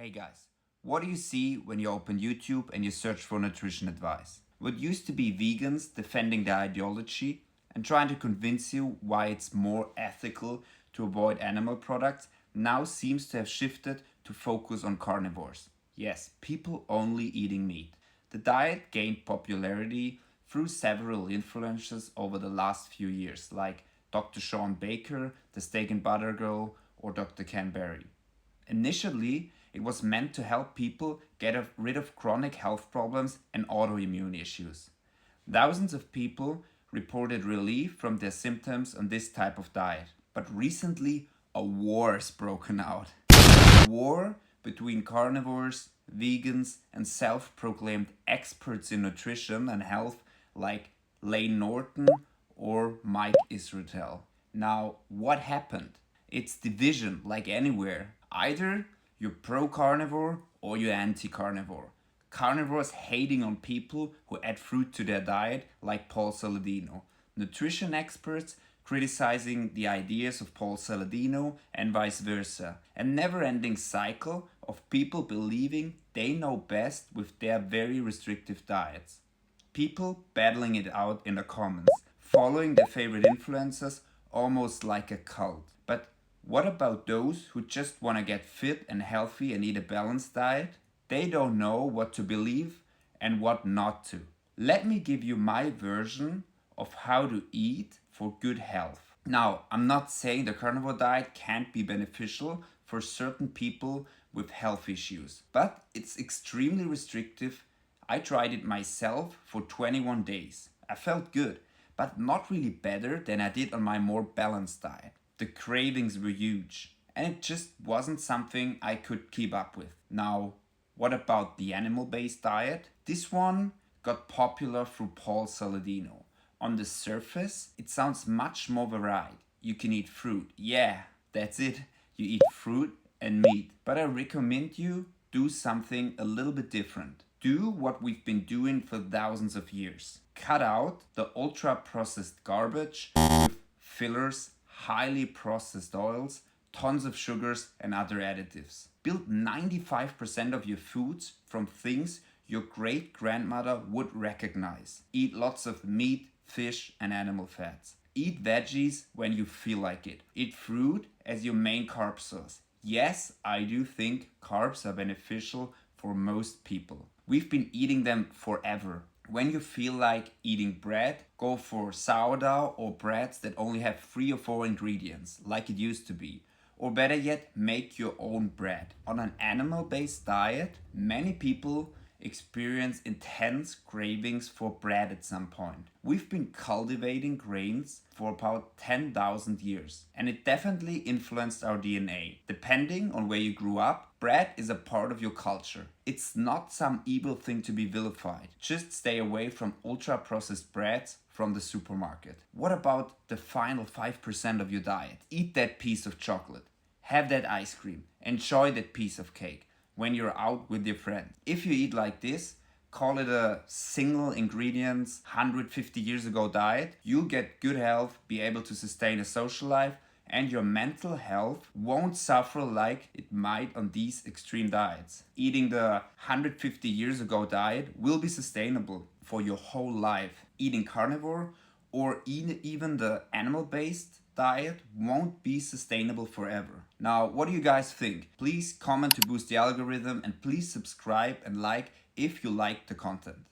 Hey guys, what do you see when you open YouTube and you search for nutrition advice? What used to be vegans defending their ideology and trying to convince you why it's more ethical to avoid animal products now seems to have shifted to focus on carnivores. Yes, people only eating meat. The diet gained popularity through several influencers over the last few years, like Dr. Sean Baker, the Steak and Butter Girl, or Dr. Ken Berry. Initially, it was meant to help people get rid of chronic health problems and autoimmune issues. Thousands of people reported relief from their symptoms on this type of diet. But recently, a war has broken out. A war between carnivores, vegans, and self proclaimed experts in nutrition and health like Lane Norton or Mike Israetel. Now, what happened? It's division like anywhere. Either you're pro carnivore or you're anti carnivore. Carnivores hating on people who add fruit to their diet, like Paul Saladino. Nutrition experts criticizing the ideas of Paul Saladino and vice versa. A never ending cycle of people believing they know best with their very restrictive diets. People battling it out in the comments, following their favorite influencers almost like a cult. But what about those who just want to get fit and healthy and eat a balanced diet? They don't know what to believe and what not to. Let me give you my version of how to eat for good health. Now, I'm not saying the carnivore diet can't be beneficial for certain people with health issues, but it's extremely restrictive. I tried it myself for 21 days. I felt good, but not really better than I did on my more balanced diet. The cravings were huge, and it just wasn't something I could keep up with. Now, what about the animal-based diet? This one got popular through Paul Saladino. On the surface, it sounds much more varied. You can eat fruit. Yeah, that's it. You eat fruit and meat. But I recommend you do something a little bit different. Do what we've been doing for thousands of years. Cut out the ultra-processed garbage with fillers, highly processed oils, tons of sugars and other additives. Build 95% of your foods from things your great-grandmother would recognize. Eat lots of meat, fish and animal fats. Eat veggies when you feel like it. Eat fruit as your main carb source. Yes, I do think carbs are beneficial for most people. We've been eating them forever. When you feel like eating bread, go for sourdough or breads that only have 3 or 4 ingredients, like it used to be. Or better yet, make your own bread. On an animal-based diet, many people experience intense cravings for bread at some point. We've been cultivating grains for about 10,000 years, and it definitely influenced our DNA. Depending on where you grew up, bread is a part of your culture. It's not some evil thing to be vilified. Just stay away from ultra-processed breads from the supermarket. What about the final 5% of your diet? Eat that piece of chocolate. Have that ice cream. Enjoy that piece of cake when you're out with your friends. If you eat like this, call it a single ingredients 150 years ago diet, you'll get good health, be able to sustain a social life, and your mental health won't suffer like it might on these extreme diets. Eating the 150 years ago diet will be sustainable for your whole life. Eating carnivore or even the animal-based diet won't be sustainable forever. Now, what do you guys think? Please comment to boost the algorithm and please subscribe and like if you like the content.